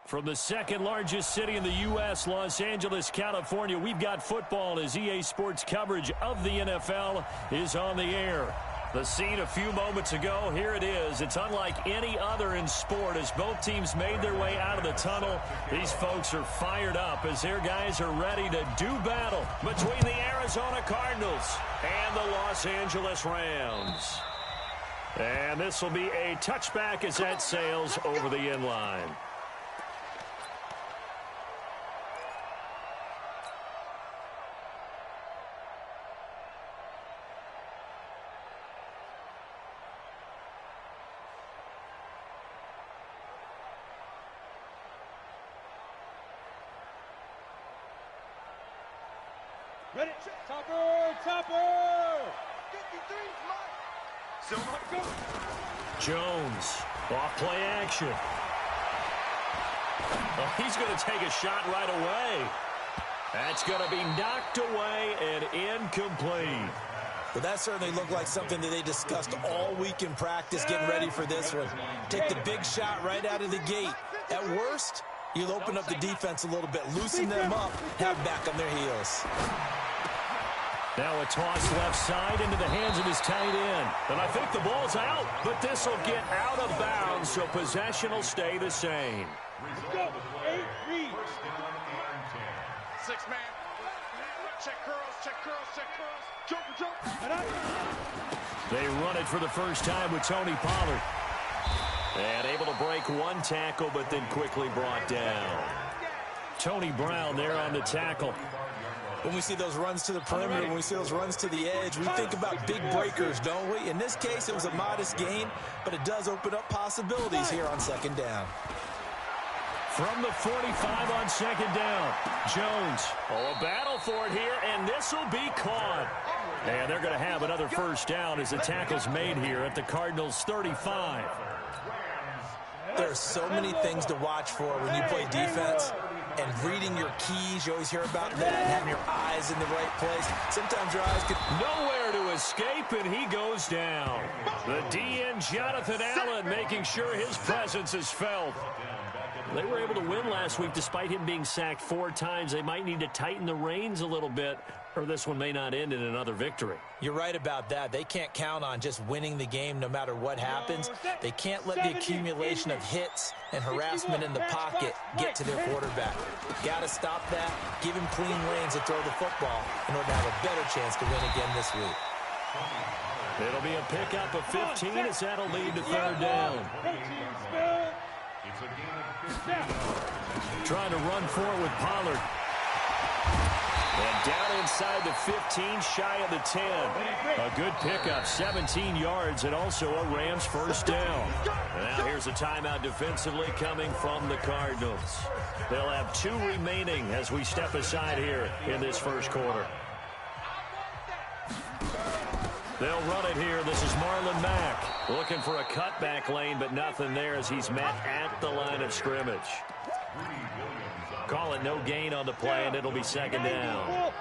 From the second largest city in the U.S., Los Angeles, California, we've got football as EA Sports coverage of the NFL is on the air. The scene a few moments ago, here it is. It's unlike any other in sport as both teams made their way out of the tunnel. These folks are fired up as their guys are ready to do battle between the Arizona Cardinals and the Los Angeles Rams. And this will be a touchback as that sails over the end line. Ready? Topper! 53, Jones, off play action. Oh, he's going to take a shot right away. That's going to be knocked away and incomplete. Well, that certainly looked like something that they discussed all week in practice, getting ready for this one. Take the big shot right out of the gate. At worst, you'll open up the defense a little bit, loosen them up, have back on their heels. Now a toss left side into the hands of his tight end. And I think the ball's out, but this will get out of bounds, so possession will stay the same. Go. 8 read. 6 man. Check curls. Jump. They run it for the first time with Tony Pollard. And able to break one tackle, but then quickly brought down. Tony Brown there on the tackle. When we see those runs to the perimeter, when we see those runs to the edge, we think about big breakers, don't we? In this case, it was a modest gain, but it does open up possibilities here on second down. From the 45 on second down, Jones. Oh, a battle for it here, and this will be caught. And they're going to have another first down as the tackle's made here at the Cardinals' 35. There are so many things to watch for when you play defense. And reading your keys, you always hear about that, having your eyes in the right place. Sometimes your eyes can... Nowhere to escape, and he goes down. The DN, Jonathan Allen, making sure his presence is felt. They were able to win last week despite him being sacked 4 times. They might need to tighten the reins a little bit, or this one may not end in another victory. You're right about that. They can't count on just winning the game no matter what happens. They can't let the accumulation of hits and harassment in the pocket get to their quarterback. Got to stop that, give him clean lanes to throw the football in order to have a better chance to win again this week. It'll be a pickup of 15 as that'll lead to third down. Trying to run for it with Pollard. And down inside the 15, shy of the 10. A good pickup, 17 yards, and also a Rams first down. Now here's a timeout defensively coming from the Cardinals. They'll have 2 remaining as we step aside here in this first quarter. They'll run it here. This is Marlon Mack looking for a cutback lane, but nothing there as he's met at the line of scrimmage. Call it no gain on the play, and it'll be second down.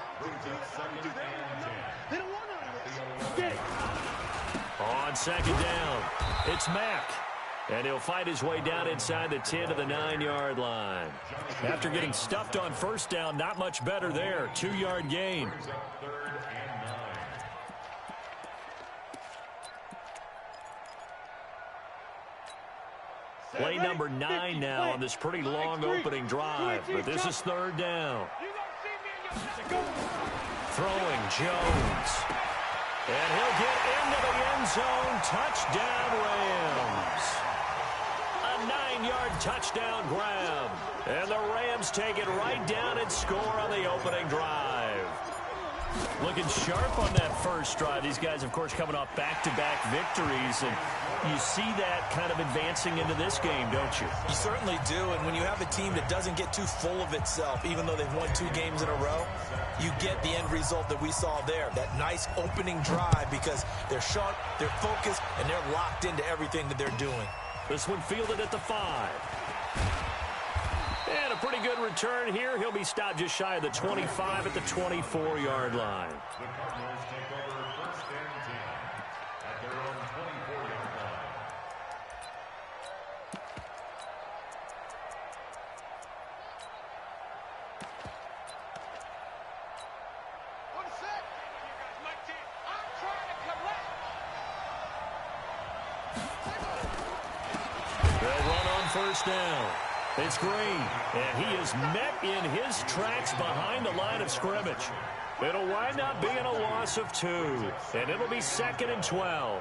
On second down, it's Mack. And he'll fight his way down inside the 10 to the 9-yard line. After getting stuffed on first down, not much better there. 2-yard gain. Play number 9 now on this pretty long opening drive. But this is third down. Throwing Jones. And he'll get into the end zone. Touchdown, Rams. A 9-yard touchdown grab. And the Rams take it right down and score on the opening drive. Looking sharp on that first drive. These guys, of course, coming off back-to-back victories. And you see that kind of advancing into this game, don't you? You certainly do. And when you have a team that doesn't get too full of itself, even though they've won 2 games in a row, you get the end result that we saw there. That nice opening drive because they're sharp, they're focused, and they're locked into everything that they're doing. This one fielded at the 5. And a pretty good return here. He'll be stopped just shy of the 25 at the 24-yard line. first down. It's Green, and he is met in his tracks behind the line of scrimmage. It'll wind up being a loss of 2, and it'll be 2nd and 12.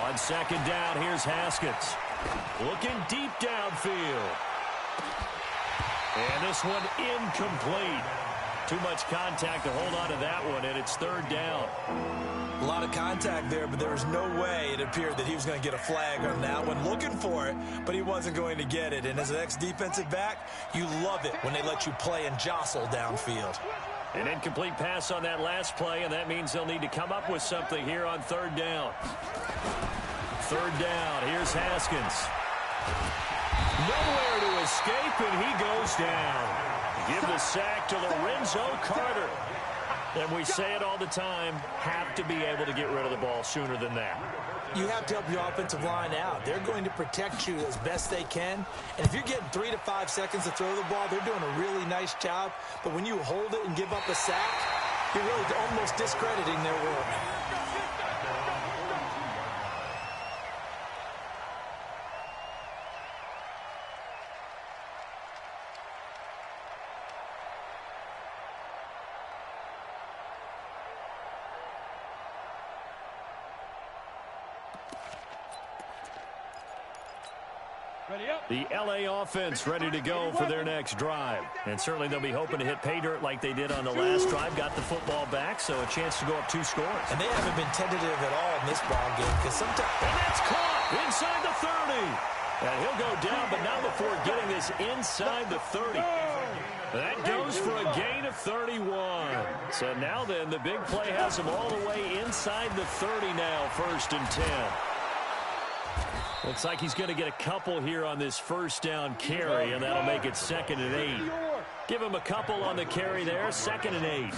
On 2nd down, here's Haskins. Looking deep downfield. And this one incomplete. Too much contact to hold on to that one, and it's 3rd down. A lot of contact there, but there was no way it appeared that he was going to get a flag on that one. Looking for it, but he wasn't going to get it. And as an ex-defensive back, you love it when they let you play and jostle downfield. An incomplete pass on that last play, and that means they'll need to come up with something here on 3rd down. 3rd down, here's Haskins. Nowhere to escape, and he goes down. Give the sack to Lorenzo Carter. And we say it all the time, have to be able to get rid of the ball sooner than that. You have to help your offensive line out. They're going to protect you as best they can. And if you're getting 3 to 5 seconds to throw the ball, they're doing a really nice job. But when you hold it and give up a sack, you're really almost discrediting their work. The L.A. offense ready to go for their next drive. And certainly they'll be hoping to hit pay dirt like they did on the last drive. Got the football back, so a chance to go up 2 scores. And they haven't been tentative at all in this ball game because sometimes... And that's caught inside the 30. And he'll go down, but not before getting this inside the 30. That goes for a gain of 31. So now then, the big play has him all the way inside the 30 now, 1st and 10. Looks like he's going to get a couple here on this 1st down carry, and that'll make it 2nd and 8. Give him a couple on the carry there, 2nd and 8.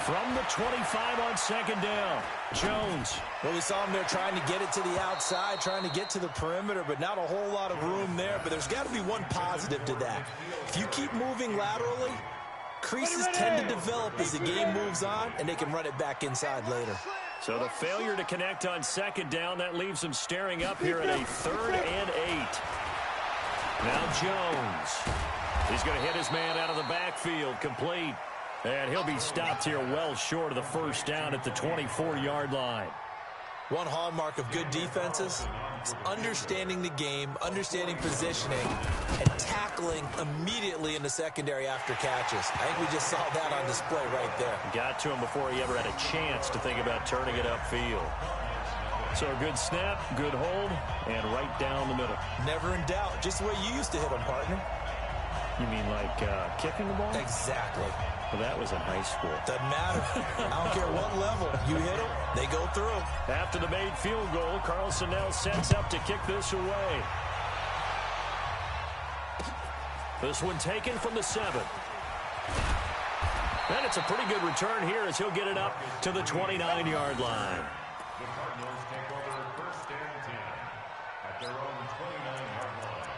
From the 25 on 2nd down, Jones. Well, we saw him there trying to get it to the outside, trying to get to the perimeter, but not a whole lot of room there. But there's got to be one positive to that. If you keep moving laterally, creases tend to develop as the game moves on, and they can run it back inside later. So the failure to connect on 2nd down, that leaves him staring up here at a 3rd and 8. Now Jones. He's going to hit his man out of the backfield, complete. And he'll be stopped here well short of the 1st down at the 24-yard line. One hallmark of good defenses is understanding the game, understanding positioning, and tackling immediately in the secondary after catches. I think we just saw that on display right there. Got to him before he ever had a chance to think about turning it upfield. So a good snap, good hold, and right down the middle. Never in doubt. Just the way you used to hit them, partner. You mean like kicking the ball? Exactly. Well, that was in high school. Doesn't matter. I don't care what level. You hit them, they go through. After the made field goal, Carlson now sets up to kick this away. This one taken from the 7. And it's a pretty good return here as he'll get it up to the 29-yard line. The Cardinals take over 1st and 10 at their own 29-yard line.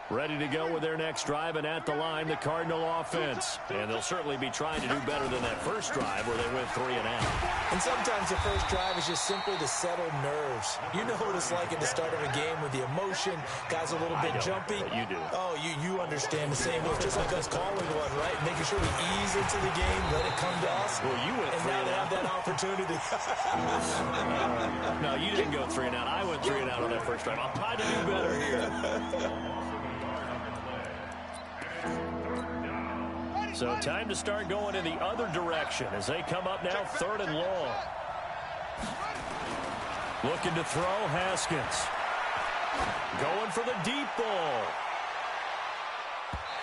Ready to go with their next drive, and at the line, the Cardinal offense. And they'll certainly be trying to do better than that first drive where they went 3 and out. And sometimes the first drive is just simply to settle nerves. You know what it's like at the start of a game with the emotion, guys a little bit jumpy. You do. Oh, you understand the same way. It's just like us calling one, right? Making sure we ease into the game, let it come to us. Well, you went 3 and now and they out. have that opportunity. No, you didn't go 3 and out. I went 3 and out on that first drive. I'll try to do better here. So time to start going in the other direction as they come up now 3rd and long. Looking to throw, Haskins. Going for the deep ball.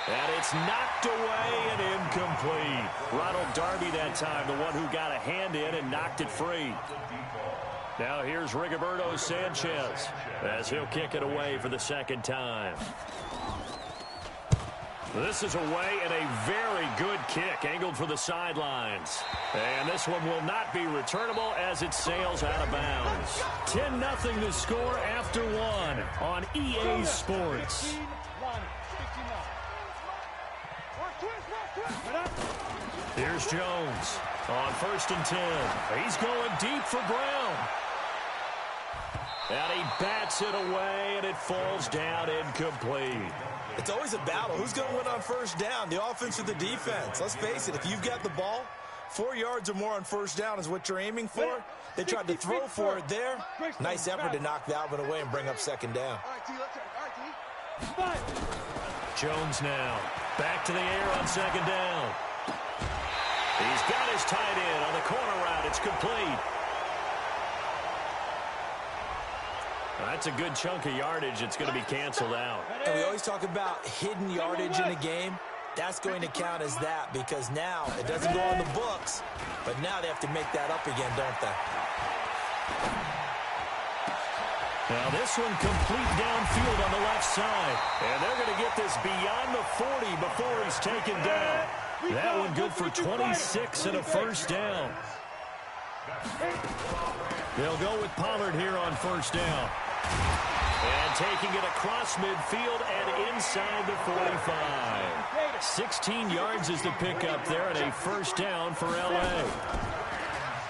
And it's knocked away and incomplete. Ronald Darby that time, the one who got a hand in and knocked it free. Now here's Rigoberto Sanchez as he'll kick it away for the 2nd time. This is away and a very good kick angled for the sidelines. And this one will not be returnable as it sails out of bounds. 10-0 the score after 1 on EA Sports. Here's Jones on 1st and 10. He's going deep for Brown. And he bats it away, and it falls down incomplete. It's always a battle. Who's going to win on 1st down, the offense or the defense? Let's face it, if you've got the ball, 4 yards or more on 1st down is what you're aiming for. They tried to throw for it there. Nice effort to knock that one away and bring up 2nd down. Jones now back to the air on 2nd down. He's got his tight end on the corner route. It's complete. That's a good chunk of yardage. It's going to be canceled out. And we always talk about hidden yardage in a game. That's going to count as that because now it doesn't go on the books, but now they have to make that up again, don't they? Now this one complete downfield on the left side. And they're going to get this beyond the 40 before he's taken down. That one good for 26 and a 1st down. They'll go with Pollard here on 1st down. And taking it across midfield and inside the 45. 16 yards is the pickup there and a 1st down for L.A.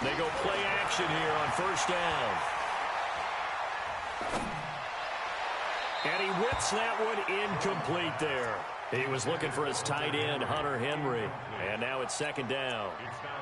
They go play action here on 1st down. And he whips that one incomplete there. He was looking for his tight end, Hunter Henry. And now it's 2nd down.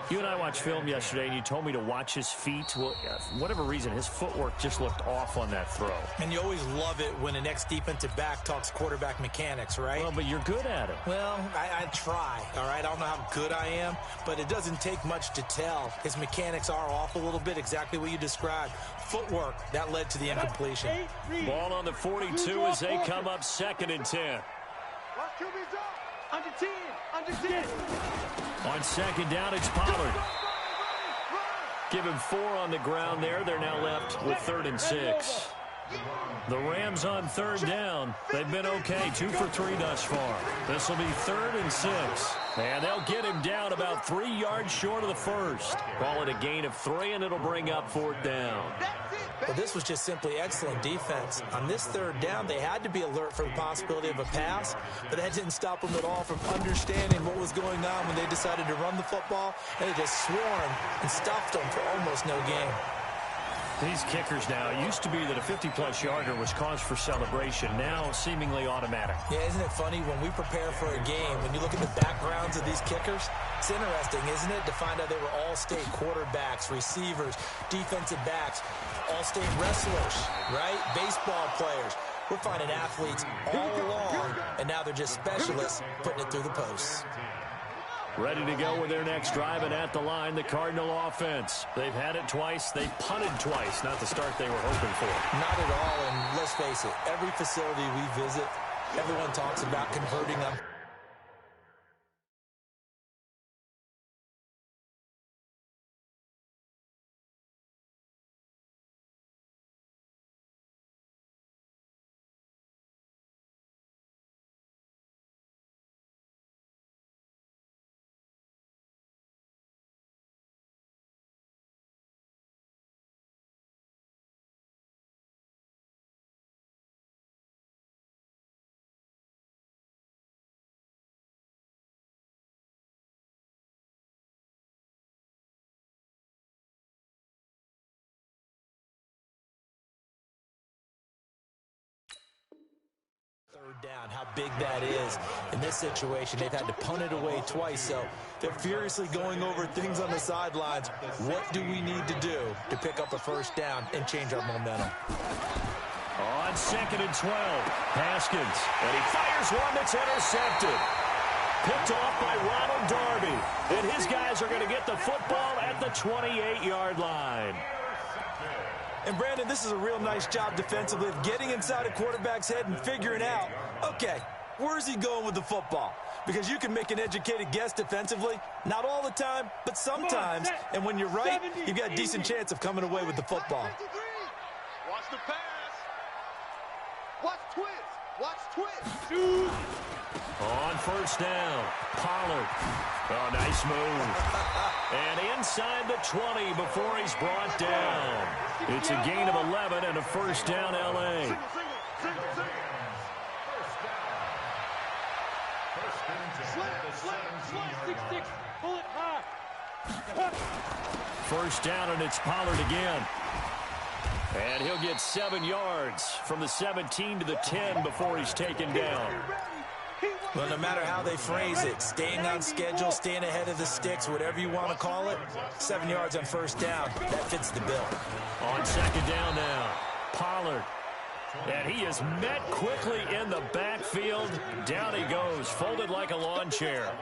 You and I watched film yesterday, and you told me to watch his feet. Well, for whatever reason, his footwork just looked off on that throw. And you always love it when an ex-defensive back talks quarterback mechanics, right? Well, but you're good at it. Well, I try, all right? I don't know how good I am, but it doesn't take much to tell. His mechanics are off a little bit, exactly what you described. Footwork, that led to the incompletion. Ball on the 42 as they come up 2nd and 10. Under 10, under 10. On 2nd down, it's Pollard. Give him 4 on the ground there. They're now left with 3rd and 6. The Rams on 3rd down. They've been okay, 2 for 3 thus far. This will be 3rd and 6. And they'll get him down about 3 yards short of the 1st. Call it a gain of 3, and it'll bring up 4th down. Well, this was just simply excellent defense. On this 3rd down, they had to be alert for the possibility of a pass, but that didn't stop them at all from understanding what was going on when they decided to run the football, and they just swarmed and stuffed them for almost no gain. These kickers now, it used to be that a 50-plus yarder was cause for celebration. Now, seemingly automatic. Yeah, isn't it funny when we prepare for a game, when you look at the backgrounds of these kickers, it's interesting, isn't it, to find out they were all-state quarterbacks, receivers, defensive backs, all-state wrestlers, right? Baseball players. We're finding athletes all along, and now they're just specialists putting it through the posts. Ready to go with their next drive, and at the line, the Cardinal offense. They've had it twice. They've punted twice. Not the start they were hoping for. Not at all, and let's face it, every facility we visit, everyone talks about converting them. Down, how big that is. In this situation, they've had to punt it away twice, so they're furiously going over things on the sidelines. What do we need to do to pick up a 1st down and change our momentum? On 2nd and 12, Haskins, and he fires one that's intercepted. Picked off by Ronald Darby, and his guys are going to get the football at the 28-yard line. And, Brandon, this is a real nice job defensively of getting inside a quarterback's head and figuring out, okay, where's he going with the football? Because you can make an educated guess defensively, not all the time, but sometimes. And when you're right, you've got a decent chance of coming away with the football. Watch the pass. Watch twist. Watch twist. Shoot. On 1st down, Pollard. Oh, nice move. And inside the 20 before he's brought down. It's a gain of 11 and a 1st down, L.A. First down. Slant, 6-6, pull it high. First down, and it's Pollard again. And he'll get 7 yards from the 17 to the 10 before he's taken down. Well, no matter how they phrase it, staying on schedule, staying ahead of the sticks, whatever you want to call it, 7 yards on first down, that fits the bill. On second down now, Pollard. And he is met quickly in the backfield. Down he goes, folded like a lawn chair.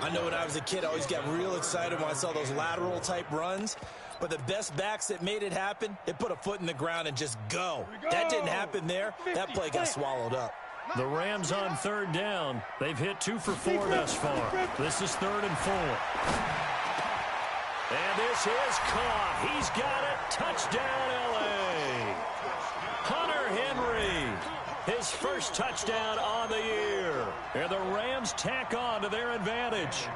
I know when I was a kid, I always got real excited when I saw those lateral-type runs. But the best backs that made it happen, they put a foot in the ground and just go. That didn't happen there. That play got swallowed up. The Rams on third down. They've hit 2 for 4 thus far. This is 3rd and 4. And this is caught. He's got it. Touchdown, L.A. Hunter Henry, his first touchdown on the year. And the Rams tack on to their advantage.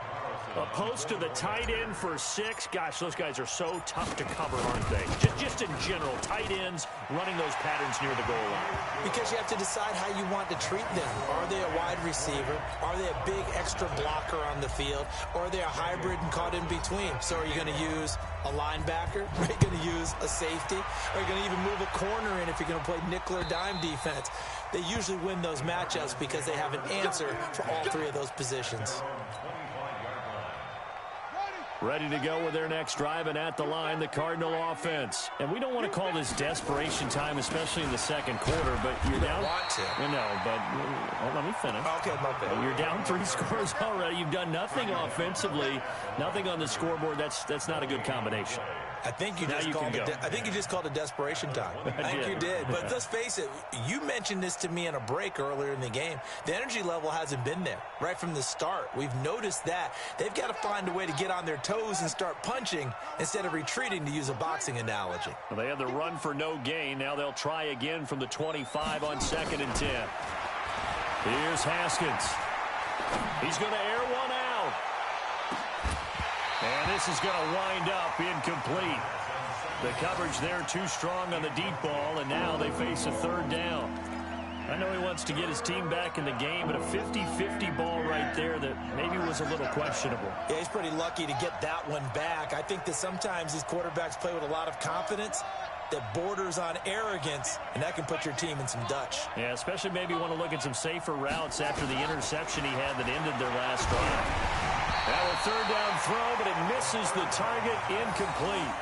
A post to the tight end for 6. Gosh, those guys are so tough to cover, aren't they? Just in general, tight ends running those patterns near the goal line. Because you have to decide how you want to treat them. Are they a wide receiver? Are they a big extra blocker on the field? Or are they a hybrid and caught in between? So are you going to use a linebacker? Are you going to use a safety? Are you going to even move a corner in if you're going to play nickel or dime defense? They usually win those matchups because they have an answer for all 3 of those positions. Ready to go with their next drive, and at the line, the Cardinal offense. And we don't want to call this desperation time, especially in the second quarter, but you're down. Want to. No, but let me finish. Okay, my bad. You're down 3 scores already. You've done nothing offensively, nothing on the scoreboard. That's not a good combination. I think you just called it desperation time. I think you did. But let's face it, you mentioned this to me in a break earlier in the game. The energy level hasn't been there right from the start. We've noticed that. They've got to find a way to get on their toes and start punching instead of retreating, to use a boxing analogy. Well, they had the run for no gain. Now they'll try again from the 25 on 2nd and 10. Here's Haskins. He's going to air one out. And this is going to wind up incomplete. The coverage there too strong on the deep ball, and now they face a 3rd down. I know he wants to get his team back in the game, but a 50-50 ball right there that maybe was a little questionable. Yeah, he's pretty lucky to get that one back. I think that sometimes these quarterbacks play with a lot of confidence that borders on arrogance, and that can put your team in some Dutch. Yeah, especially maybe want to look at some safer routes after the interception he had that ended their last drive. Now a 3rd down throw, but it misses the target, incomplete.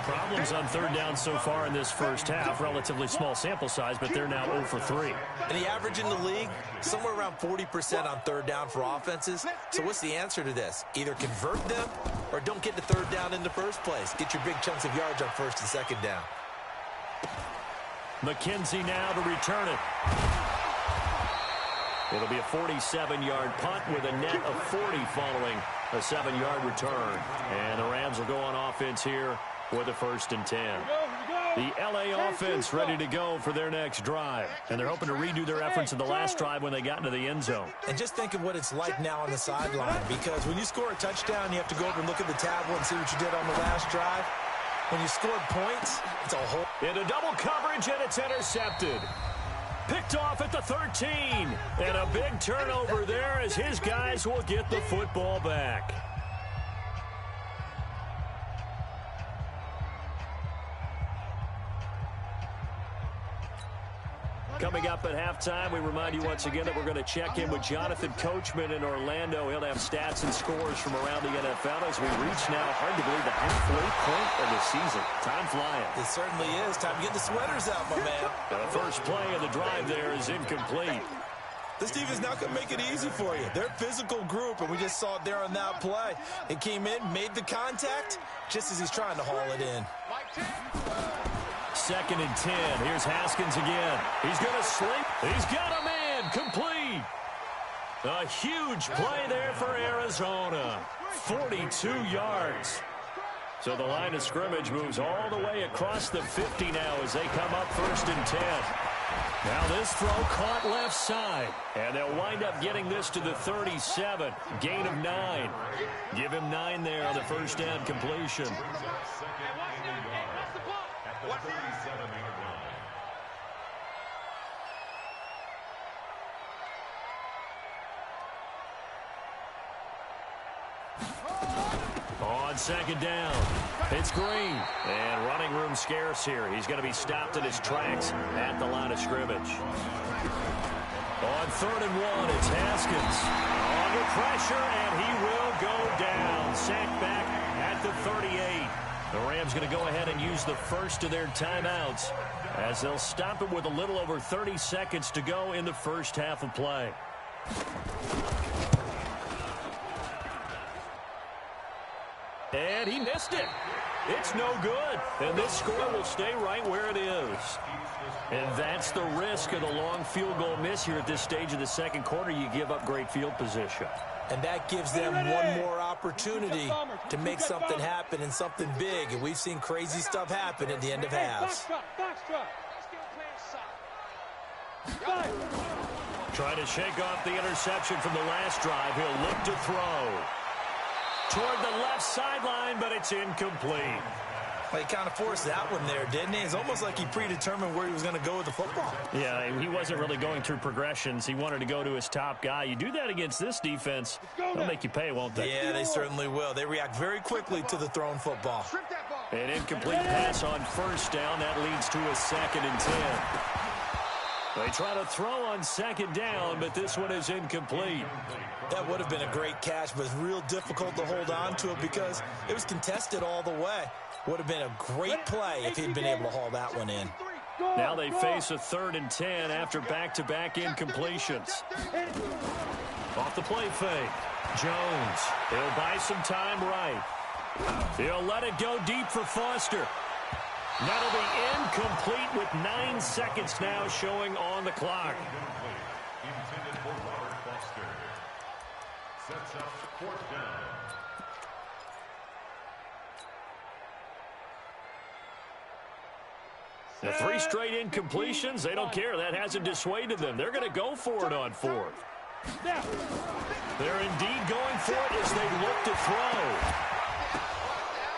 Problems on 3rd down so far in this first half. Relatively small sample size, but they're now 0 for 3. And the average in the league, somewhere around 40% on 3rd down for offenses. So what's the answer to this? Either convert them or don't get the 3rd down in the first place. Get your big chunks of yards on 1st and 2nd down. McKenzie now to return it. It'll be a 47-yard punt with a net of 40 following a 7-yard return. And the Rams will go on offense here with a 1st and 10. The L.A. offense ready to go for their next drive. And they're hoping to redo their efforts in the last drive when they got into the end zone. And just think of what it's like now on the sideline, because when you score a touchdown, you have to go over and look at the tablet and see what you did on the last drive. When you scored points, it's a whole... Into double coverage, and it's intercepted. Picked off at the 13. And a big turnover there as his guys will get the football back. Coming up at halftime, we remind you once again that we're going to check in with Jonathan Coachman in Orlando. He'll have stats and scores from around the NFL as we reach now, hard to believe, the halfway point of the season. Time flying. It certainly is. Time to get the sweaters out, my man. The first play of the drive there is incomplete. This team is not going to make it easy for you. They're a physical group, and we just saw it there on that play. It came in, made the contact, just as he's trying to haul it in. 2nd and 10. Here's Haskins again. He's going to slip. He's got a man. Complete. A huge play there for Arizona. 42 yards. So the line of scrimmage moves all the way across the 50 now as they come up 1st and 10. Now this throw caught left side. And they'll wind up getting this to the 37. Gain of 9. Give him 9 there on the first down completion. At the 37-yard line. On second down, it's Green. And running room scarce here. He's going to be stopped in his tracks at the line of scrimmage. On 3rd and 1, it's Haskins. Under pressure, and he will go down. Sacked back at the 38. The Rams going to go ahead and use the first of their timeouts as they'll stop it with a little over 30 seconds to go in the first half of play. And he missed it. It's no good. And this score will stay right where it is. And that's the risk of the long field goal miss here at this stage of the second quarter. You give up great field position. And that gives them one more opportunity to make something happen and something big. And we've seen crazy stuff happen at the end of halves. Trying to shake off the interception from the last drive. He'll look to throw. Toward the left sideline, but it's incomplete. Well, he kind of forced that one there, didn't he? It's almost like he predetermined where he was going to go with the football. Yeah, he wasn't really going through progressions. He wanted to go to his top guy. You do that against this defense, they'll make you pay, won't they? Yeah, they certainly will. They react very quickly to the thrown football. An incomplete pass on first down. That leads to a 2nd and 10. They try to throw on second down, but this one is incomplete. That would have been a great catch, but it's real difficult to hold on to it because it was contested all the way. Would have been a great play if he'd been able to haul that one in. Now they face a 3rd and 10 after back-to-back incompletions. Off the play fake. Jones. He'll buy some time right. He'll let it go deep for Foster. That'll be incomplete with 9 seconds now showing on the clock. Intended for Robert Foster. Sets up 4th down. The 3 straight incompletions, they don't care. That hasn't dissuaded them. They're going to go for it on 4th. They're indeed going for it as they look to throw.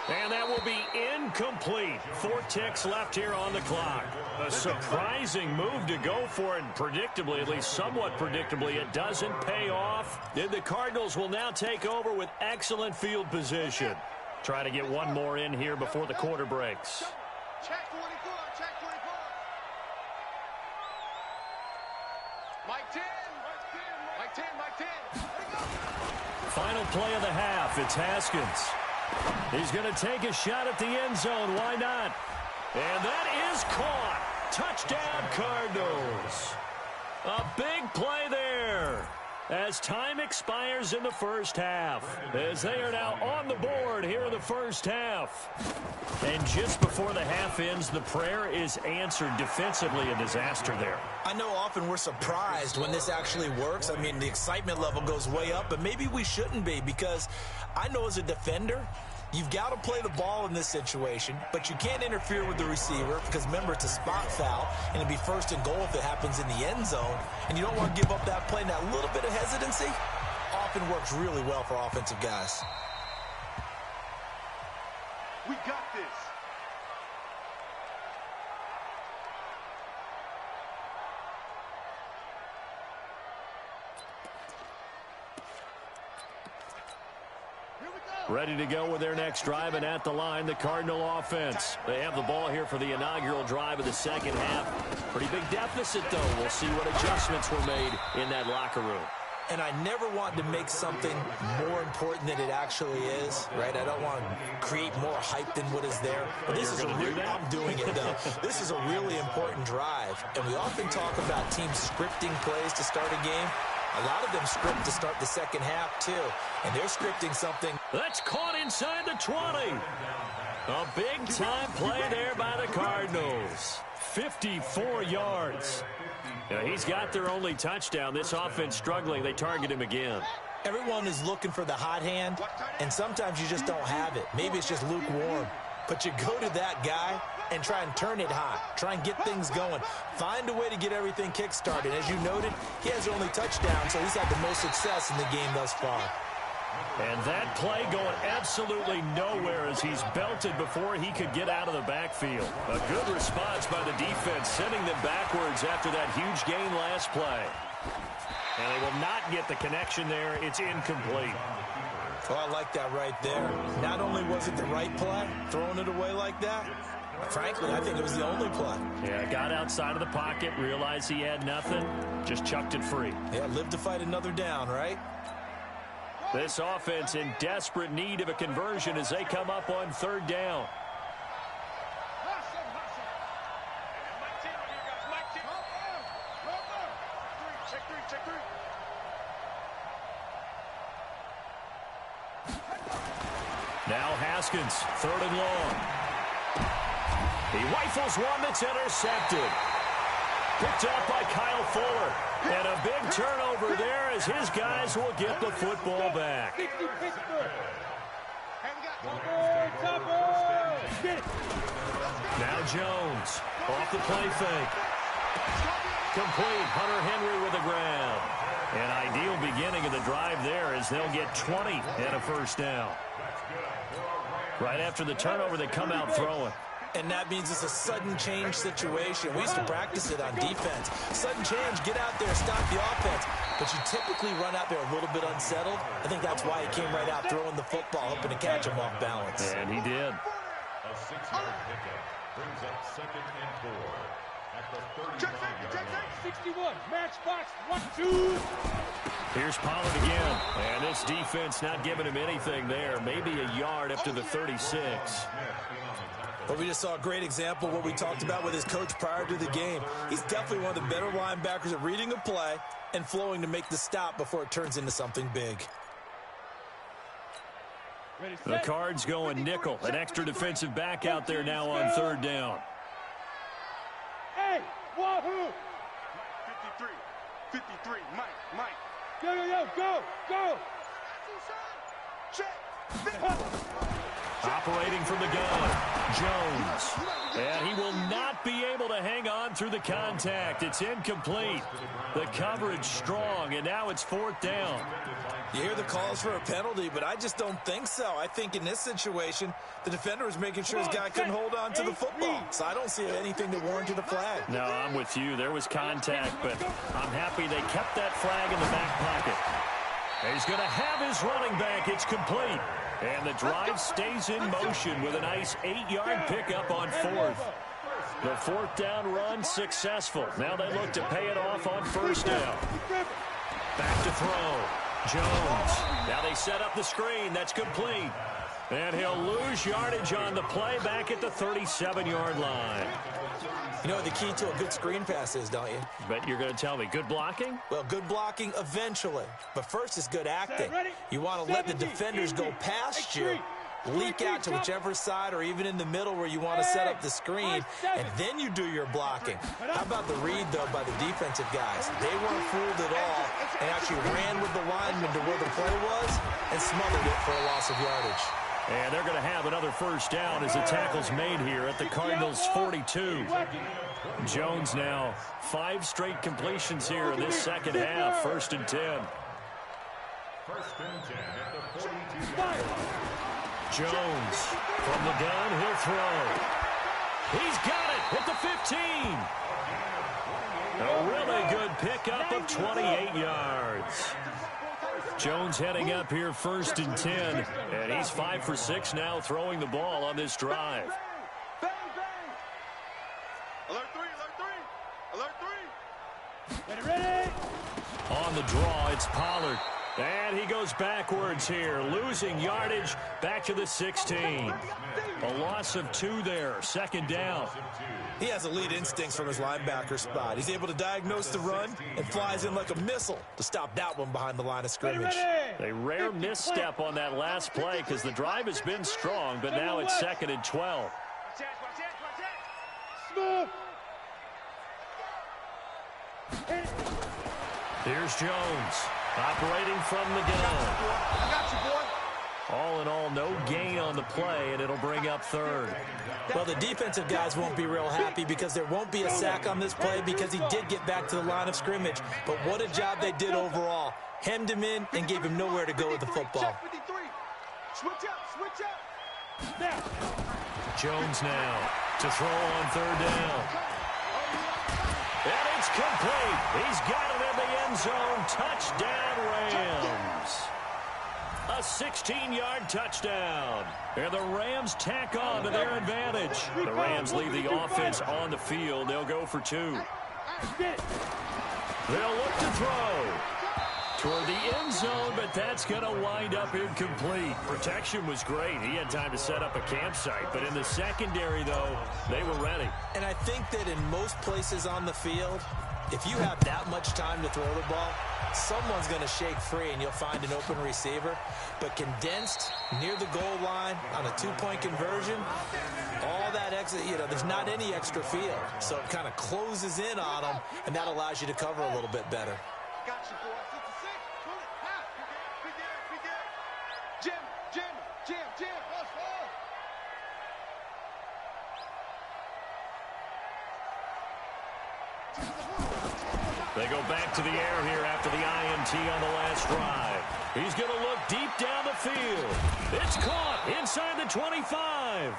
And that will be incomplete. 4 ticks left here on the clock. A surprising move to go for it. Predictably, at least somewhat predictably, it doesn't pay off. The Cardinals will now take over with excellent field position. Try to get one more in here before the quarter breaks. Check 24, check 24. Mike 10, Mike 10, Mike 10, Mike 10. Final play of the half. It's Haskins. He's going to take a shot at the end zone. Why not? And that is caught. Touchdown, Cardinals. A big play there as time expires in the first half, as they are now on the board here in the first half. And just before the half ends, the prayer is answered. Defensively, a disaster there. I know often we're surprised when this actually works. I mean, the excitement level goes way up, but maybe we shouldn't be, because I know as a defender, you've got to play the ball in this situation, but you can't interfere with the receiver because, remember, it's a spot foul, and it'd be 1st and goal if it happens in the end zone, and you don't want to give up that play. And that little bit of hesitancy often works really well for offensive guys. We got this. Ready to go with their next drive, and at the line, the Cardinal offense. They have the ball here for the inaugural drive of the second half. Pretty big deficit, though. We'll see what adjustments were made in that locker room. And I never want to make something more important than it actually is, right? I don't want to create more hype than what is there. But this is I'm doing it, though. This is a really important drive. And we often talk about teams scripting plays to start a game. A lot of them script to start the second half, too. And they're scripting something. That's caught inside the 20. A big-time play there by the Cardinals. 54 yards. Yeah, he's got their only touchdown. This offense struggling. They target him again. Everyone is looking for the hot hand, and sometimes you just don't have it. Maybe it's just lukewarm. But you go to that guy and try and turn it hot. Try and get things going. Find a way to get everything kick-started. As you noted, he has only touchdown, so he's had the most success in the game thus far. And that play going absolutely nowhere as he's belted before he could get out of the backfield. A good response by the defense, sending them backwards after that huge gain last play. And they will not get the connection there. It's incomplete. Oh, I like that right there. Not only was it the right play, throwing it away like that, frankly, I think it was the only play. Yeah, got outside of the pocket, realized he had nothing, just chucked it free. Yeah, live to fight another down, right? This offense in desperate need of a conversion as they come up on third down. Now Haskins, third and long. He rifles one that's intercepted. Picked up by Kyle Fuller. And a big turnover there as his guys will get the football back. Now Jones off the play fake. Complete. Hunter Henry with a grab. An ideal beginning of the drive there as they'll get 20 and a first down. Right after the turnover, they come out throwing. And that means it's a sudden change situation. We used to practice it on defense. Sudden change, get out there, stop the offense. But you typically run out there a little bit unsettled. I think that's why he came right out throwing the football, hoping to catch him off balance. And he did. A 6-yard pickup brings up 2nd and 4 at the 39-yard line. 61, matchbox, 1-2. Here's Pollard again. And this defense not giving him anything there. Maybe a yard up to the 36. But we just saw a great example of what we talked about with his coach prior to the game. He's definitely one of the better linebackers at reading a play and flowing to make the stop before it turns into something big. The Cards going nickel. An extra defensive back out there now on third down. Hey, wahoo! 53, Mike. Yo, go! Operating from the gun, Jones. And he will not be able to hang on through the contact. It's incomplete. The coverage strong, and now it's fourth down. You hear the calls for a penalty, but I just don't think so. I think in this situation, the defender was making sure his guy couldn't hold on to the football. So I don't see anything that warranted a flag. No, I'm with you. There was contact, but I'm happy they kept that flag in the back pocket. He's going to have his running back. It's complete. And the drive stays in motion with a nice 8-yard pickup on fourth. The fourth down run successful. Now they look to pay it off on first down. Back to throw. Jones. Now they set up the screen. That's complete. And he'll lose yardage on the play back at the 37-yard line. You know what the key to a good screen pass is, don't you? Bet you're going to tell me good blocking? Well, good blocking eventually. But first is good acting. You want to let the defenders go past you, leak out to whichever side or even in the middle where you want to set up the screen, and then you do your blocking. How about the read, though, by the defensive guys? They weren't fooled at all and actually ran with the lineman to where the play was and smothered it for a loss of yardage. And they're going to have another first down as the tackle's made here at the Cardinals' 42. Jones now 5 straight completions here in this second half. 1st and 10. 1st and 10 at the 42-yard line. Jones from the gun, he'll throw. He's got it at the 15. A really good pickup of 28 yards. Jones heading up here 1st and 10, and he's 5 for 6 now throwing the ball on this drive. Bang, bang. Alert 3. Ready? On the draw, it's Pollard. And he goes backwards here, losing yardage back to the 16. A loss of 2 there, 2nd down. He has elite instincts from his linebacker spot. He's able to diagnose the run and flies in like a missile to stop that one behind the line of scrimmage. A rare misstep on that last play because the drive has been strong, but now it's 2nd and 12. Smooth. Here's Jones, operating from the gun. I got you, boy. All in all, no gain on the play, and it'll bring up 3rd. Well, the defensive guys won't be real happy because there won't be a sack on this play because he did get back to the line of scrimmage. But what a job they did overall. Hemmed him in and gave him nowhere to go with the football. Switch up. Now. Jones now to throw on 3rd down. And it's complete. He's got it in the end zone. Touchdown, Rams. A 16-yard touchdown. And the Rams tack on to their advantage. The Rams leave the offense on the field. They'll go for 2. They'll look to throw toward the end zone, but that's going to wind up incomplete. Protection was great. He had time to set up a campsite, but in the secondary, though, they were ready. And I think that in most places on the field, if you have that much time to throw the ball, someone's going to shake free and you'll find an open receiver. But condensed near the goal line on a 2-point conversion, all that extra, there's not any extra field. So it kind of closes in on them, and that allows you to cover a little bit better. Got you, boy. 56. Pull it. Half. Big Gary. Jim. Let's go. They go back to the air here after the INT on the last drive. He's going to look deep down the field. It's caught inside the 25.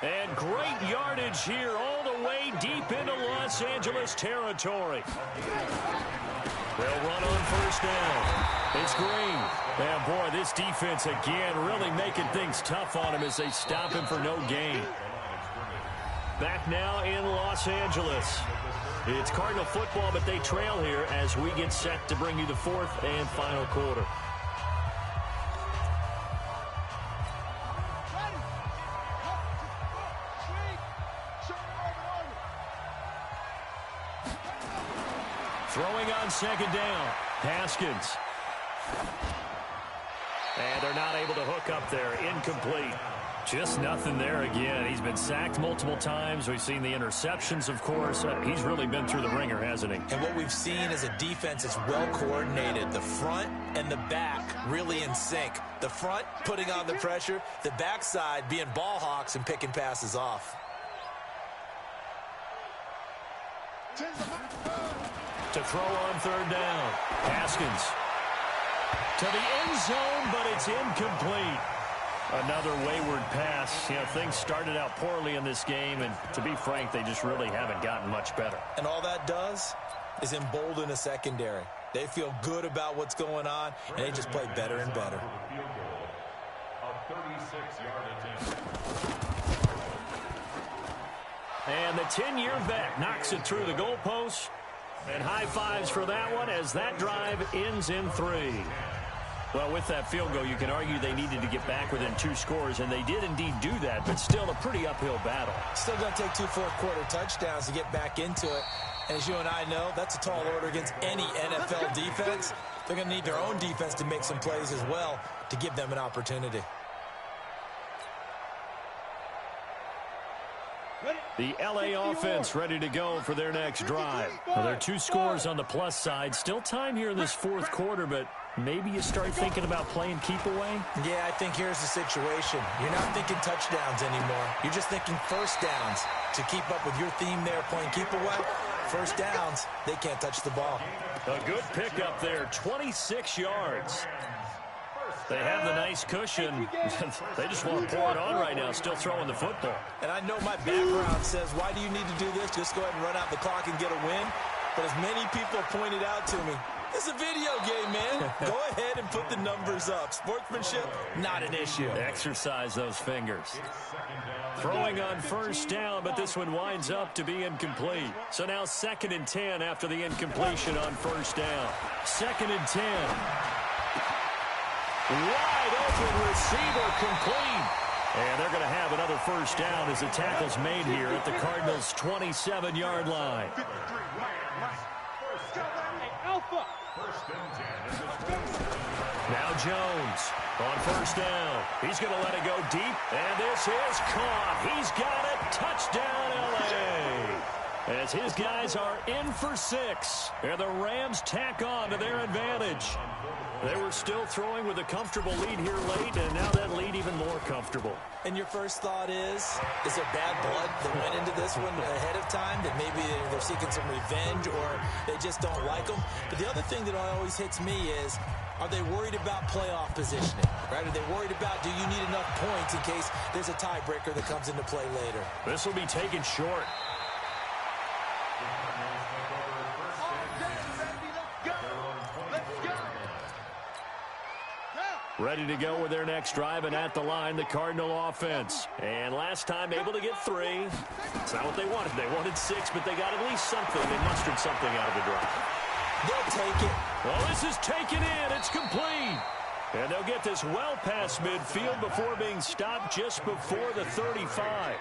And great yardage here all the way deep into Los Angeles territory. They'll run on first down. It's Green. And boy, this defense again really making things tough on him as they stop him for no gain. Back now in Los Angeles. It's Cardinal football, but they trail here as we get set to bring you the fourth and final quarter. Throwing on second down. Haskins. And they're not able to hook up there. Incomplete. Just nothing there again. He's been sacked multiple times. We've seen the interceptions, of course. He's really been through the ringer, hasn't he? And what we've seen is a defense that's well coordinated. The front and the back really in sync. The front putting on the pressure. The backside being ball hawks and picking passes off. To throw on third down. Haskins. To the end zone, but it's incomplete. Another wayward pass. Things started out poorly in this game, and to be frank, they just really haven't gotten much better. And all that does is embolden a secondary. They feel good about what's going on, and they just play better and better. And the 10-year vet knocks it through the goalpost. And high fives for that one as that drive ends in 3. Well, with that field goal, you can argue they needed to get back within 2 scores, and they did indeed do that, but still a pretty uphill battle. Still going to take 2 fourth-quarter touchdowns to get back into it. And as you and I know, that's a tall order against any NFL defense. They're going to need their own defense to make some plays as well to give them an opportunity. The L.A. offense ready to go for their next drive. Well, there are 2 scores on the plus side. Still time here in this fourth quarter, but maybe you start thinking about playing keep away? Yeah, I think here's the situation. You're not thinking touchdowns anymore. You're just thinking first downs. To keep up with your theme there, playing keep away, first downs, they can't touch the ball. A good pickup there, 26 yards. They have the nice cushion. They just want to pour it on right now, still throwing the football. And I know my background says, why do you need to do this? Just go ahead and run out the clock and get a win. But as many people pointed out to me, it's a video game, man. Go ahead and put the numbers up. Sportsmanship, not an issue. Exercise those fingers. Throwing on first down, but this one winds up to be incomplete. So now 2nd and 10 after the incompletion on first down. 2nd and 10. Wide open receiver complete. And they're going to have another first down as the tackle's made here at the Cardinals' 27-yard line. Now Jones on first down. He's going to let it go deep, and this is caught. He's got it. Touchdown, L.A. As his guys are in for 6, and the Rams tack on to their advantage. They were still throwing with a comfortable lead here late, and now that lead even more comfortable. And your first thought is there bad blood that went into this one ahead of time, that maybe they're seeking some revenge or they just don't like them? But the other thing that always hits me is, are they worried about playoff positioning? Right? Are they worried about, do you need enough points in case there's a tiebreaker that comes into play later? This will be taken short. ready to go with their next drive, and at the line, the Cardinal offense. And last time, able to get 3. It's not what they wanted. They wanted 6, but they got at least something. They mustered something out of the drive. They'll take it. Well, this is taken in. It's complete. And they'll get this well past midfield before being stopped just before the 35.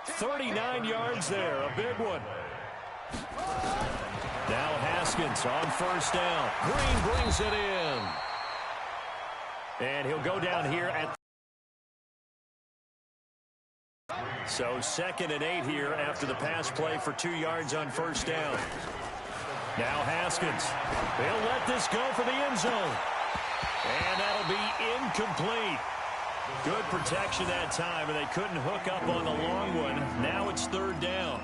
39 yards there, a big one. Now Haskins on first down. Green brings it in. And he'll go down here at... So 2nd and 8 here after the pass play for 2 yards on first down. Now Haskins. They'll let this go for the end zone. And that'll be incomplete. Good protection that time, and they couldn't hook up on the long one. Now it's 3rd down.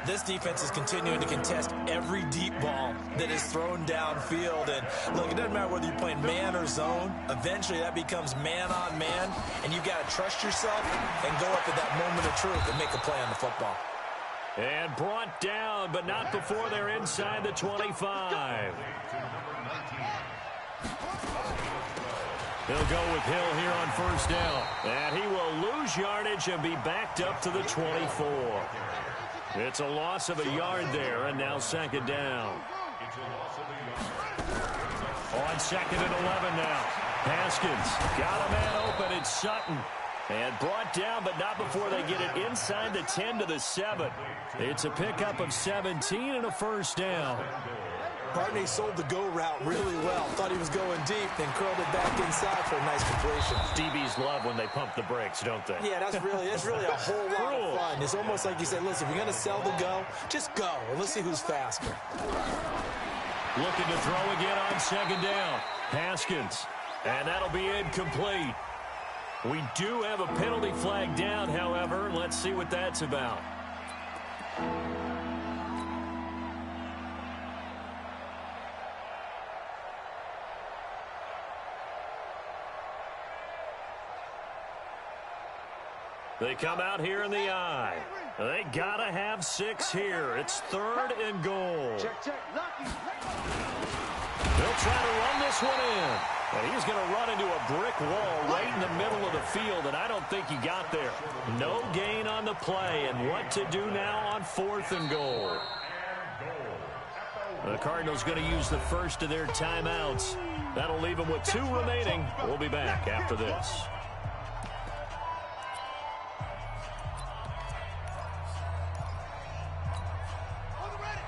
This defense is continuing to contest every deep ball that is thrown downfield. And look, it doesn't matter whether you're playing man or zone. Eventually that becomes man on man, and you've got to trust yourself and go up at that moment of truth and make a play on the football. And brought down, but not before they're inside the 25. He'll go with Hill here on first down. And he will lose yardage and be backed up to the 24. It's a loss of a yard there, and now 2nd down. On 2nd and 11 now. Haskins got a man open. It's Sutton. And brought down, but not before they get it inside the 10 to the 7. It's a pickup of 17 and a first down. Barney sold the go route really well. Thought he was going deep, then curled it back inside for a nice completion. DBs love when they pump the brakes, don't they? Yeah, that's really a whole lot of fun. It's almost like you said, listen, if you're going to sell the go, just go, and let's see who's faster. Looking to throw again on 2nd down. Haskins, and that'll be incomplete. We do have a penalty flag down, however. Let's see what that's about. They come out here in the eye. They got to have 6 here. It's 3rd and goal. They'll try to run this one in. And he's going to run into a brick wall right in the middle of the field, and I don't think he got there. No gain on the play, and what to do now on 4th and goal. The Cardinals going to use the first of their timeouts. That'll leave them with 2 remaining. We'll be back after this.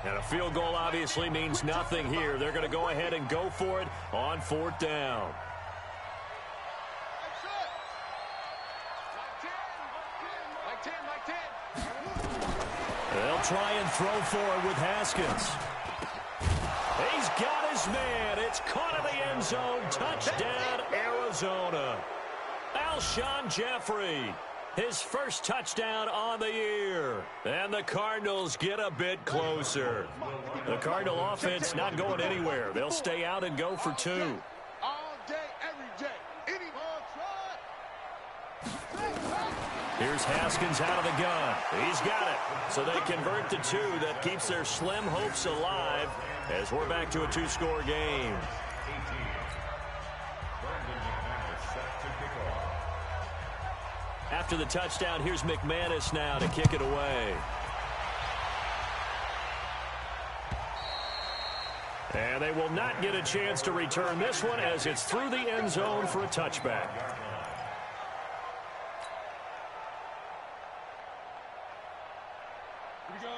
And a field goal obviously means nothing here. They're going to go ahead and go for it on 4th down. They'll try and throw forward with Haskins. He's got his man. It's caught in the end zone. Touchdown, Arizona. Alshon Jeffrey. His first touchdown on the year. And the Cardinals get a bit closer. The Cardinal offense not going anywhere. They'll stay out and go for 2. All day, every day. Any Here's Haskins out of the gun. He's got it. So they convert to 2. That keeps their slim hopes alive as we're back to a 2-score game. After the touchdown, here's McManus now to kick it away. And they will not get a chance to return this one as it's through the end zone for a touchback.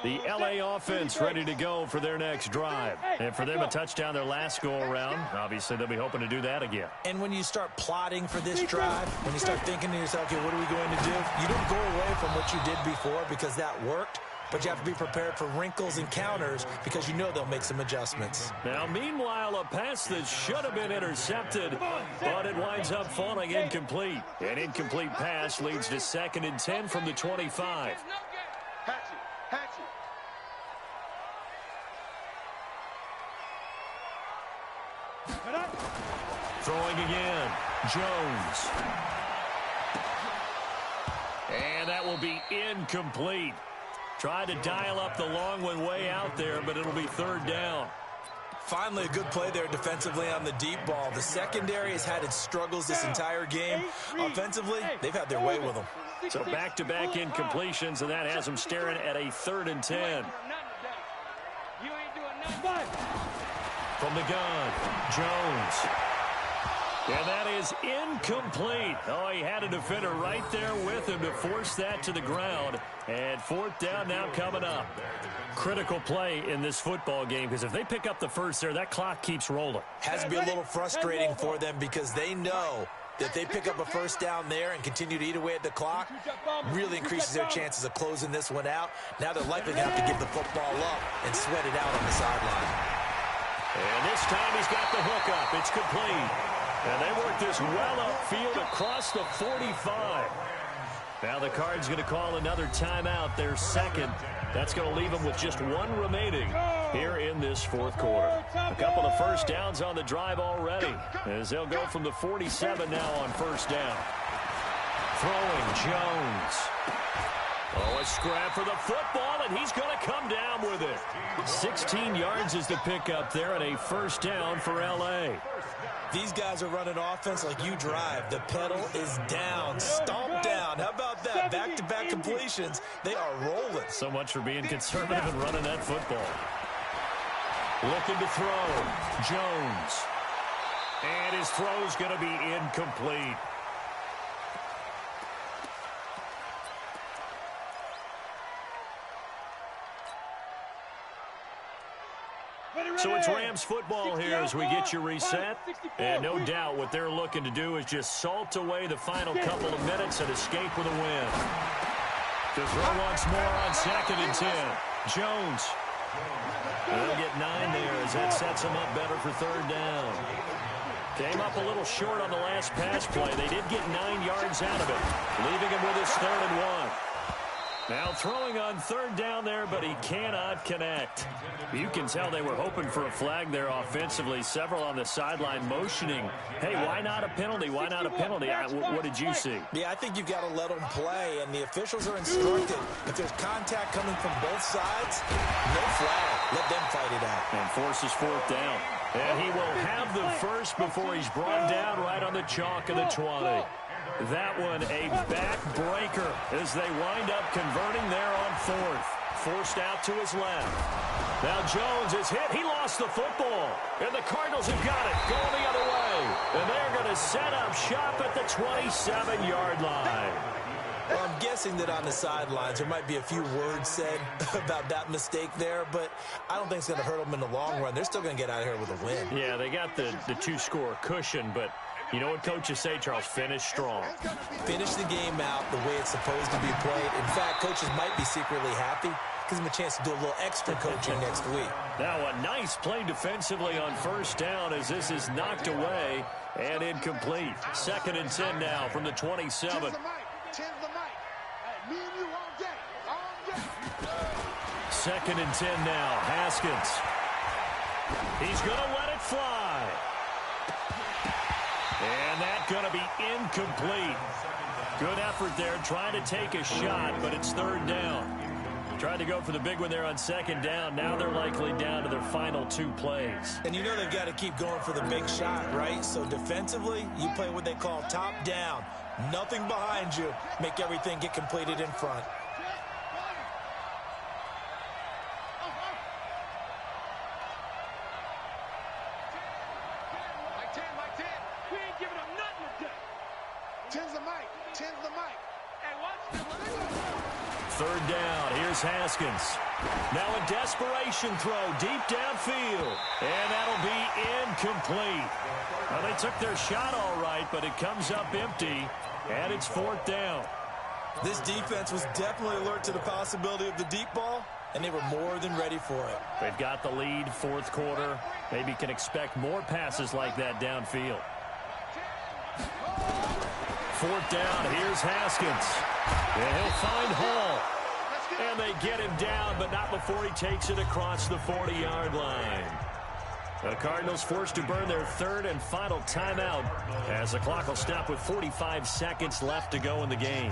The LA offense ready to go for their next drive. And for them, a touchdown their last go-around. Obviously, they'll be hoping to do that again. And when you start plotting for this drive, when you start thinking to yourself, okay, what are we going to do? You don't go away from what you did before because that worked. But you have to be prepared for wrinkles and counters because you know they'll make some adjustments. Now, meanwhile, a pass that should have been intercepted, but it winds up falling incomplete. An incomplete pass leads to 2nd and 10 from the 25. Throwing again, Jones. And that will be incomplete. Tried to dial up the long one way out there, but it'll be 3rd down. Finally, a good play there defensively on the deep ball. The secondary has had its struggles this entire game. Offensively, they've had their way with them. So back-to-back incompletions, and that has them staring at a 3rd and 10. From the gun, Jones. And that is incomplete. Oh, he had a defender right there with him to force that to the ground. And 4th down now coming up. Critical play in this football game, because if they pick up the first there, that clock keeps rolling. Has to be a little frustrating for them because they know that they pick up a first down there and continue to eat away at the clock, really increases their chances of closing this one out. Now they're likely going to have to give the football up and sweat it out on the sideline. And this time he's got the hook up. It's complete. And they work this well upfield across the 45. Now the Cards going to call another timeout, their second. That's going to leave them with just 1 remaining here in this 4th quarter. A couple of first downs on the drive already, as they'll go from the 47 now on 1st down. Throwing, Jones. Oh, a scrap for the football, and he's going to come down with it. 16 yards is the pickup there, and a 1st down for L.A. These guys are running offense like you drive. The pedal is down, stomped down. How about that? Back-to-back completions. They are rolling. So much for being conservative and running that football. Looking to throw. Jones. And his throw's going to be incomplete. So it's Rams football here as we get you reset. And no doubt what they're looking to do is just salt away the final couple of minutes and escape with a win. To throw once more on 2nd and 10. Jones. They'll get 9 there as that sets them up better for 3rd down. Came up a little short on the last pass play. They did get 9 yards out of it, leaving him with his 3rd and 1. Now throwing on 3rd down there, but he cannot connect. You can tell they were hoping for a flag there offensively. Several on the sideline motioning, hey, why not a penalty? Why not a penalty? What did you see? Yeah, I think you've got to let them play, and the officials are instructed. If there's contact coming from both sides, no flag. Let them fight it out. And forces 4th down. And he will have the first before he's brought down right on the chalk of the 20. That one a backbreaker as they wind up converting there on 4th. Forced out to his left. Now Jones is hit. He lost the football. And the Cardinals have got it going the other way. And they're going to set up shop at the 27-yard line. Well, I'm guessing that on the sidelines there might be a few words said about that mistake there, but I don't think it's going to hurt them in the long run. They're still going to get out of here with a win. Yeah, they got the 2-score cushion, but you know what coaches say, Charles? Finish strong. Finish the game out the way it's supposed to be played. In fact, coaches might be secretly happy. Gives them a chance to do a little extra coaching next week. Now a nice play defensively on 1st down as this is knocked away and incomplete. 2nd and 10 now from the 27. 2nd and 10 now. Haskins. He's going to let it fly. And that's going to be incomplete. Good effort there, trying to take a shot, but it's 3rd down. Tried to go for the big one there on 2nd down. Now they're likely down to their final 2 plays. And you know they've got to keep going for the big shot, right? So defensively, you play what they call top down. Nothing behind you. Make everything get completed in front. Third down, here's Haskins. Now a desperation throw deep downfield, and that'll be incomplete. Well, they took their shot all right, but it comes up empty, and it's 4th down. This defense was definitely alert to the possibility of the deep ball, and they were more than ready for it. They've got the lead, 4th quarter. Maybe can expect more passes like that downfield. 4th down, here's Haskins. And he'll find Hall. And they get him down, but not before he takes it across the 40-yard line. The Cardinals forced to burn their 3rd and final timeout as the clock will stop with 45 seconds left to go in the game.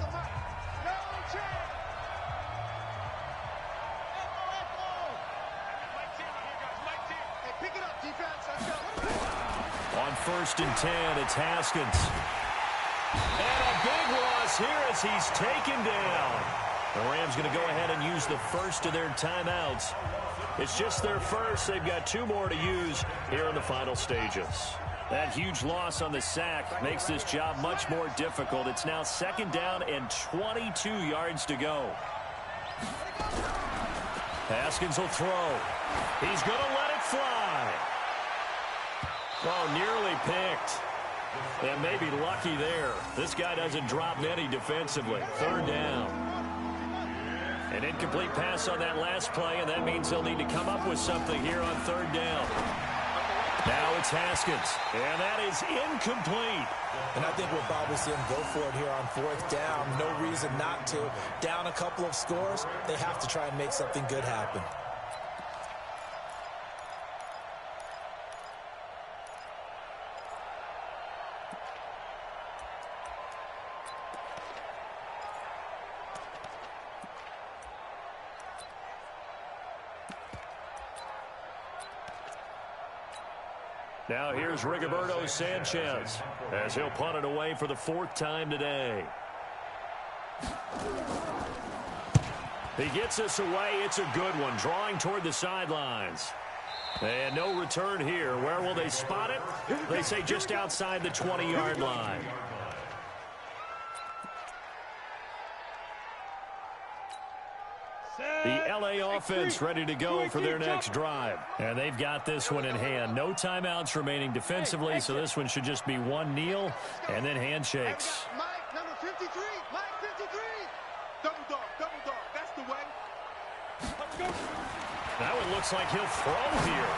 Pick it up, D. 1st and 10. It's Haskins. And a big loss here as he's taken down. The Rams going to go ahead and use the first of their timeouts. It's just their first. They've got 2 more to use here in the final stages. That huge loss on the sack makes this job much more difficult. It's now 2nd down and 22 yards to go. Haskins will throw. He's going to let it fly. Oh, nearly picked. And maybe lucky there. This guy doesn't drop many defensively. 3rd down. An incomplete pass on that last play, and that means they'll need to come up with something here on 3rd down. Now it's Haskins, and that is incomplete. And I think we'll probably see him go for it here on 4th down. No reason not to. Down a couple of scores, they have to try and make something good happen. Now here's Rigoberto Sanchez as he'll punt it away for the 4th time today. He gets this away. It's a good one, drawing toward the sidelines. And no return here. Where will they spot it? They say just outside the 20-yard line. The LA offense ready to go for their next drive. And they've got this one in hand. No timeouts remaining defensively, so this one should just be one kneel and then handshakes. Mike, number 53. Mike, 53. Double dog. That's the way. Let's go. That one looks like he'll throw here.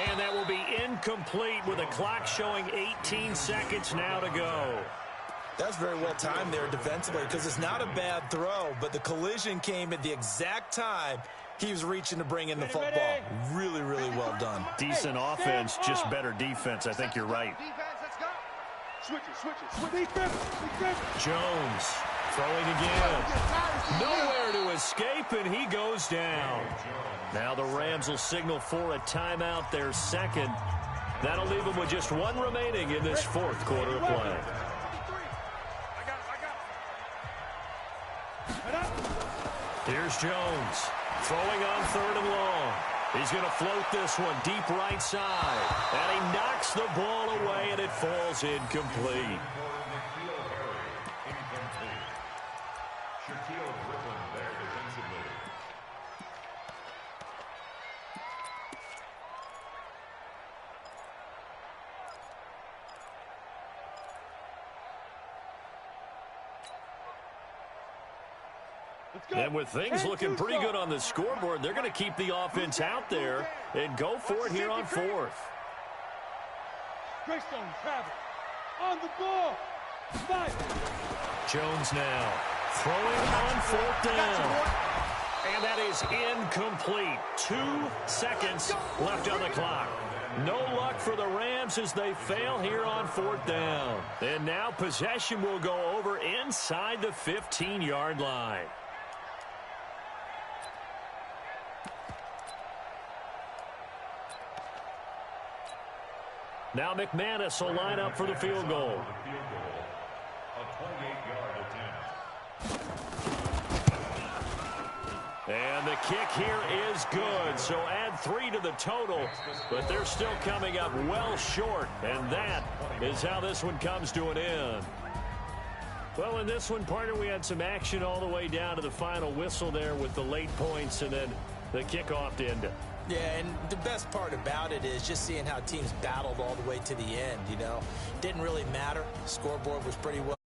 And that will be incomplete with a clock showing 18 seconds now to go. That's very well timed there defensively because it's not a bad throw, but the collision came at the exact time he was reaching to bring in the football. Really, really well done. Decent offense, just better defense. I think you're right. Switch it. Jones throwing again. Nowhere to escape, and he goes down. Now the Rams will signal for a timeout, their 2nd. That'll leave them with just 1 remaining in this 4th quarter of play. Here's Jones throwing on 3rd and long. He's going to float this one deep right side. And he knocks the ball away, and it falls incomplete. And with things looking pretty good on the scoreboard, they're going to keep the offense out there and go for it here on 4th. Greystone travel. On the ball. Jones now throwing on 4th down. And that is incomplete. 2 seconds left on the clock. No luck for the Rams as they fail here on 4th down. And now possession will go over inside the 15-yard line. Now McManus will line up for the field goal. A 28-yard attempt. And the kick here is good, so add 3 to the total, but they're still coming up well short, and that is how this one comes to an end. Well, in this one, partner, we had some action all the way down to the final whistle there with the late points and then the kickoff to end it. Yeah, and the best part about it is just seeing how teams battled all the way to the end, you know. Didn't really matter. Scoreboard was pretty well.